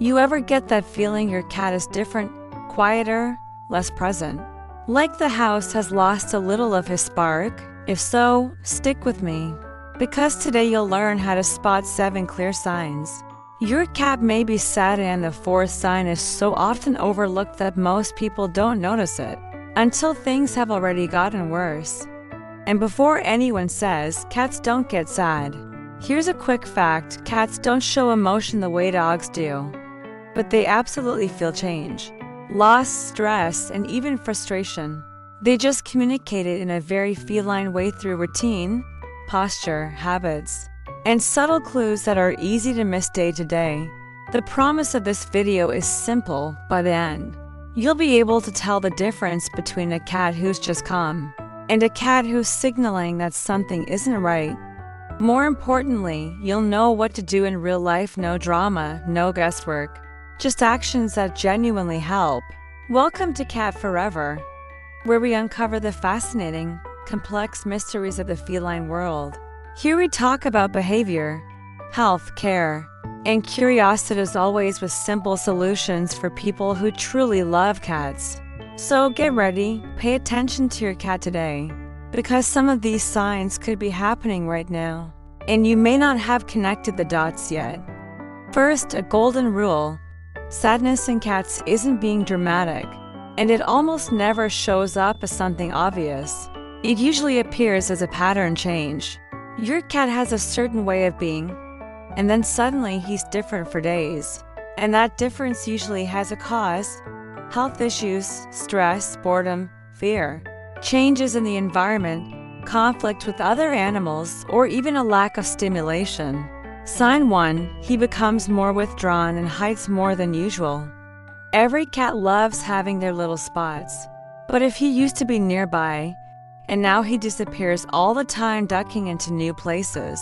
You ever get that feeling your cat is different, quieter, less present? Like the house has lost a little of his spark? If so, stick with me, because today you'll learn how to spot 7 clear signs. Your cat may be sad, and the 4th sign is so often overlooked that most people don't notice it until things have already gotten worse. And before anyone says cats don't get sad, here's a quick fact: cats don't show emotion the way dogs do, but they absolutely feel change, loss, stress, and even frustration. They just communicate it in a very feline way through routine, posture, habits, and subtle clues that are easy to miss day to day. The promise of this video is simple. By the end, you'll be able to tell the difference between a cat who's just calm and a cat who's signaling that something isn't right. More importantly, you'll know what to do in real life. No drama, no guesswork, just actions that genuinely help. Welcome to Cat Forever, where we uncover the fascinating, complex mysteries of the feline world. Here we talk about behavior, health, care, and curiosity, as always, with simple solutions for people who truly love cats. So get ready, pay attention to your cat today, because some of these signs could be happening right now, and you may not have connected the dots yet. First, a golden rule: sadness in cats isn't being dramatic, and it almost never shows up as something obvious. It usually appears as a pattern change. Your cat has a certain way of being, and then suddenly he's different for days. And that difference usually has a cause: health issues, stress, boredom, fear, changes in the environment, conflict with other animals, or even a lack of stimulation. Sign 1: he becomes more withdrawn and hides more than usual. Every cat loves having their little spots, but if he used to be nearby, and now he disappears all the time, ducking into new places,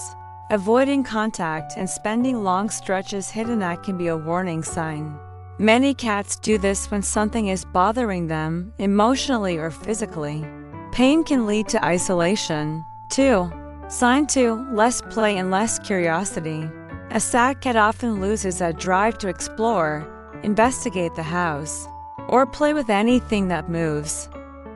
avoiding contact, and spending long stretches hidden, that can be a warning sign. Many cats do this when something is bothering them, emotionally or physically. Pain can lead to isolation. 2. Sign 2: less play and less curiosity. A sad cat often loses that drive to explore, investigate the house, or play with anything that moves.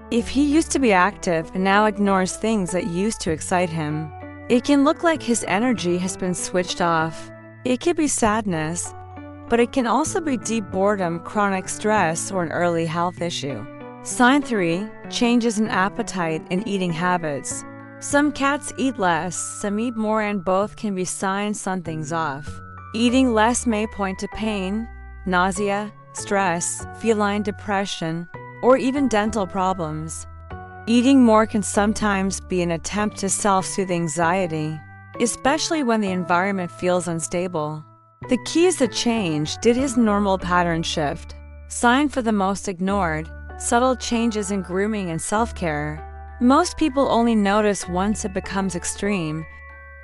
If he used to be active and now ignores things that used to excite him, it can look like his energy has been switched off. It could be sadness, but it can also be deep boredom, chronic stress, or an early health issue. Sign 3: changes in appetite and eating habits. Some cats eat less, some eat more, and both can be signs something's off. Eating less may point to pain, nausea, stress, feline depression, or even dental problems. Eating more can sometimes be an attempt to self-soothe anxiety, especially when the environment feels unstable. The key is the change. Did his normal pattern shift? Sign for the most ignored: subtle changes in grooming and self-care. Most people only notice once it becomes extreme,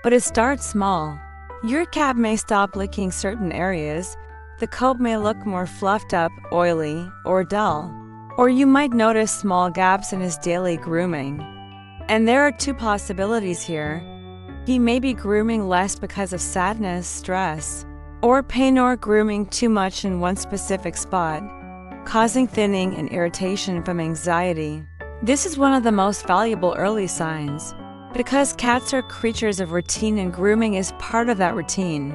but it starts small. Your cat may stop licking certain areas, the coat may look more fluffed up, oily, or dull, or you might notice small gaps in his daily grooming. And there are 2 possibilities here. He may be grooming less because of sadness, stress, or pain, or grooming too much in one specific spot, causing thinning and irritation from anxiety. This is one of the most valuable early signs, because cats are creatures of routine and grooming is part of that routine.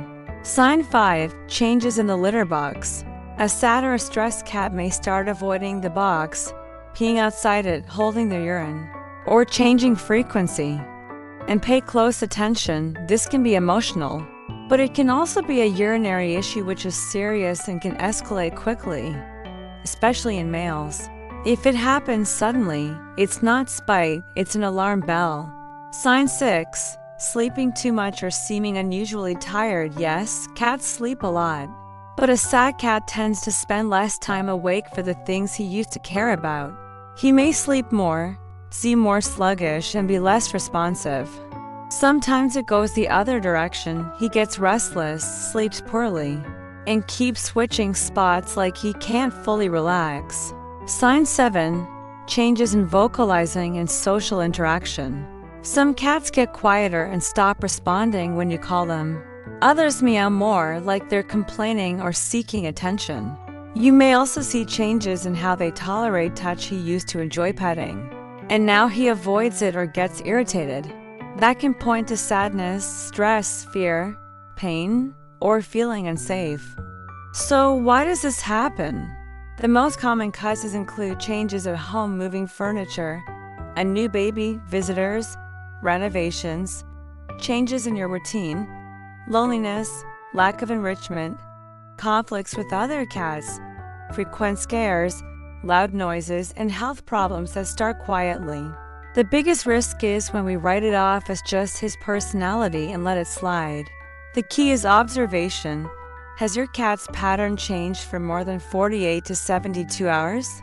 Sign 5: changes in the litter box. A sad or stressed cat may start avoiding the box, peeing outside it, holding their urine, or changing frequency. And pay close attention. This can be emotional, but it can also be a urinary issue, which is serious and can escalate quickly, especially in males. If it happens suddenly, it's not spite, it's an alarm bell. Sign 6: sleeping too much or seeming unusually tired. Yes, cats sleep a lot, but a sad cat tends to spend less time awake for the things he used to care about. He may sleep more, seem more sluggish, and be less responsive. Sometimes it goes the other direction. He gets restless, sleeps poorly, and keeps switching spots, like he can't fully relax. Sign 7: changes in vocalizing and social interaction. Some cats get quieter and stop responding when you call them. Others meow more, like they're complaining or seeking attention. You may also see changes in how they tolerate touch he used to enjoy petting, and now he avoids it or gets irritated. That can point to sadness, stress, fear, pain, or feeling unsafe. So why does this happen? The most common causes include changes at home, moving furniture, a new baby, visitors, renovations, changes in your routine, loneliness, lack of enrichment, conflicts with other cats, frequent scares, loud noises, and health problems that start quietly. The biggest risk is when we write it off as just his personality and let it slide. The key is observation. Has your cat's pattern changed for more than 48 to 72 hours?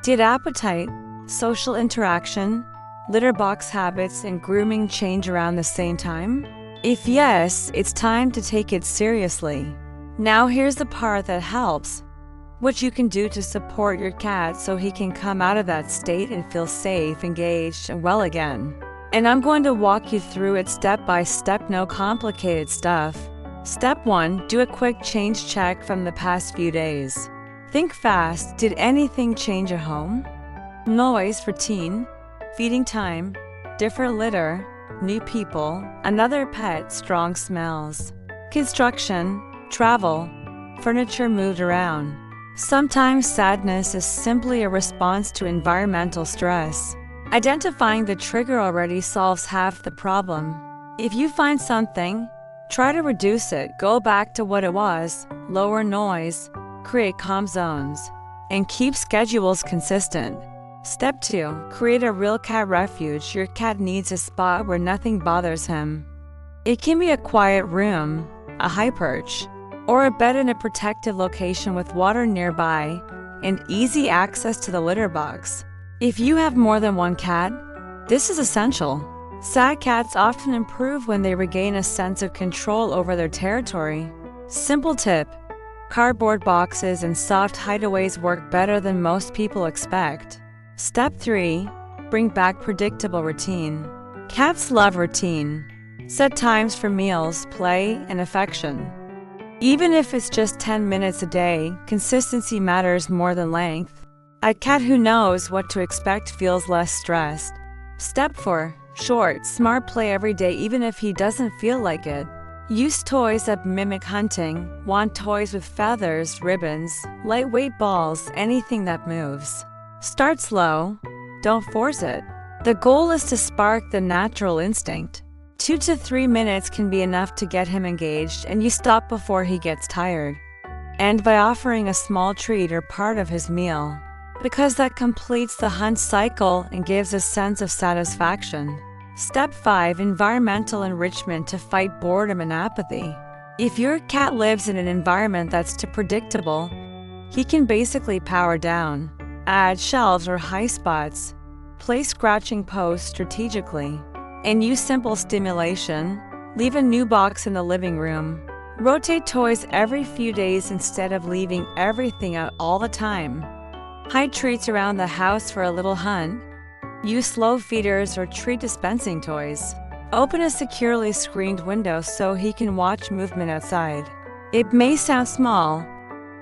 Did appetite, social interaction, litter box habits, and grooming change around the same time? If yes, it's time to take it seriously. Now here's the part that helps. What you can do to support your cat so he can come out of that state and feel safe, engaged, and well again. And I'm going to walk you through it step by step, no complicated stuff. Step 1. Do a quick change check from the past few days. Think fast. Did anything change at home? Noise, routine, feeding time, different litter, new people, another pet, strong smells. Construction, travel, furniture moved around. Sometimes sadness is simply a response to environmental stress. Identifying the trigger already solves half the problem. If you find something, try to reduce it, go back to what it was, lower noise, create calm zones, and keep schedules consistent. Step 2. Create a real cat refuge. Your cat needs a spot where nothing bothers him. It can be a quiet room, a high perch, or a bed in a protected location with water nearby and easy access to the litter box. If you have more than one cat, this is essential. Sad cats often improve when they regain a sense of control over their territory. Simple tip: cardboard boxes and soft hideaways work better than most people expect. Step 3. Bring back predictable routine. Cats love routine. Set times for meals, play, and affection. Even if it's just 10 minutes a day, consistency matters more than length. A cat who knows what to expect feels less stressed. Step 4. Short, smart play every day even if he doesn't feel like it. Use toys that mimic hunting. Want toys with feathers, ribbons, lightweight balls, anything that moves. Start slow. Don't force it. The goal is to spark the natural instinct. 2 to 3 minutes can be enough to get him engaged, and you stop before he gets tired. End by offering a small treat or part of his meal, because that completes the hunt cycle and gives a sense of satisfaction. Step 5. Environmental enrichment to fight boredom and apathy. If your cat lives in an environment that's too predictable, he can basically power down. Add shelves or high spots. Place scratching posts strategically. And use simple stimulation. Leave a new box in the living room. Rotate toys every few days instead of leaving everything out all the time. Hide treats around the house for a little hunt. Use slow feeders or treat dispensing toys. Open a securely screened window so he can watch movement outside. It may sound small,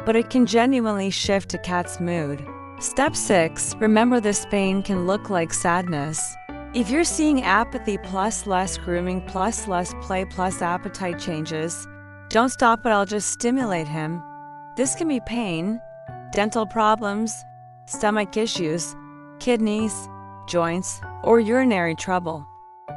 but it can genuinely shift a cat's mood. Step 6. Remember, this pain can look like sadness. If you're seeing apathy plus less grooming plus less play plus appetite changes, don't stop it, I'll just stimulate him. This can be pain, dental problems, stomach issues, kidneys, joints, or urinary trouble.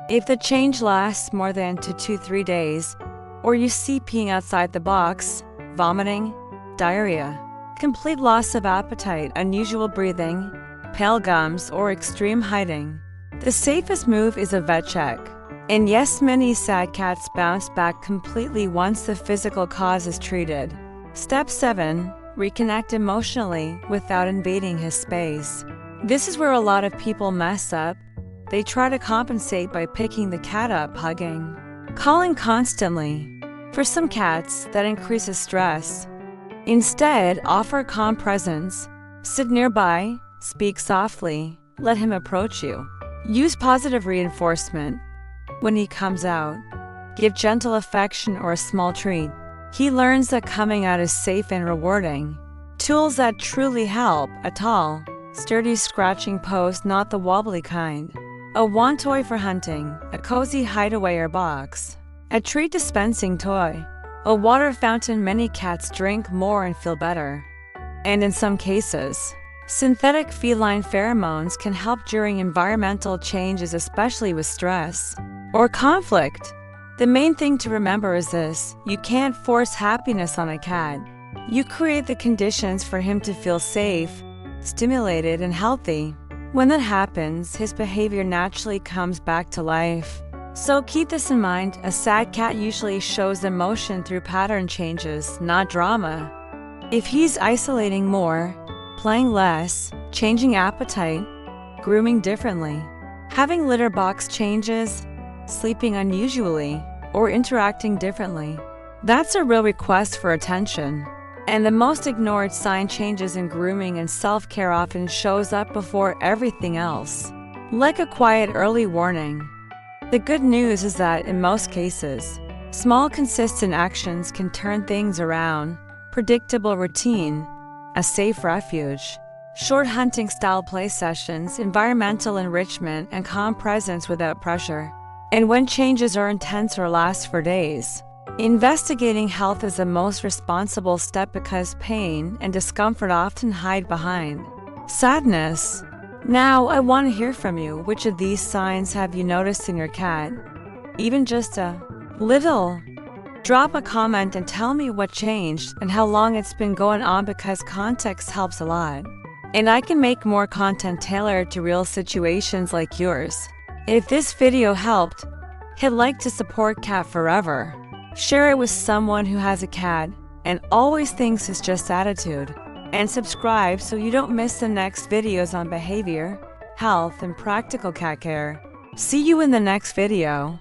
If the change lasts more than 2 to 3 days, or you see peeing outside the box, vomiting, diarrhea, complete loss of appetite, unusual breathing, pale gums, or extreme hiding, the safest move is a vet check. And yes, many sad cats bounce back completely once the physical cause is treated. Step 7. Reconnect emotionally without invading his space. This is where a lot of people mess up. They try to compensate by picking the cat up, hugging, calling constantly. For some cats, that increases stress. Instead, offer calm presence. Sit nearby, speak softly, let him approach you. Use positive reinforcement. When he comes out, Give gentle affection or a small treat. He learns that coming out is safe and rewarding. Tools that truly help: a tall, sturdy scratching post, not the wobbly kind. A wand toy for hunting, a cozy hideaway or box. A treat dispensing toy. A water fountain. Many cats drink more and feel better. And in some cases, synthetic feline pheromones can help during environmental changes, especially with stress or conflict. The main thing to remember is this: you can't force happiness on a cat. You create the conditions for him to feel safe, stimulated, and healthy. When that happens, his behavior naturally comes back to life. So keep this in mind: a sad cat usually shows emotion through pattern changes, not drama. If he's isolating more, playing less, changing appetite, grooming differently, having litter box changes, sleeping unusually, or interacting differently, that's a real request for attention. And the most ignored sign: changes in grooming and self-care often shows up before everything else, like a quiet early warning. The good news is that in most cases, small consistent actions can turn things around: predictable routine, a safe refuge, short hunting-style play sessions, environmental enrichment, and calm presence without pressure. And when changes are intense or last for days, investigating health is the most responsible step, because pain and discomfort often hide behind sadness. Now, I want to hear from you. Which of these signs have you noticed in your cat? Even just a little. Drop a comment and tell me what changed and how long it's been going on, because context helps a lot. And I can make more content tailored to real situations like yours. If this video helped, hit like to support Cat Forever. Share it with someone who has a cat and always thinks it's just attitude. And subscribe so you don't miss the next videos on behavior, health, and practical cat care. See you in the next video.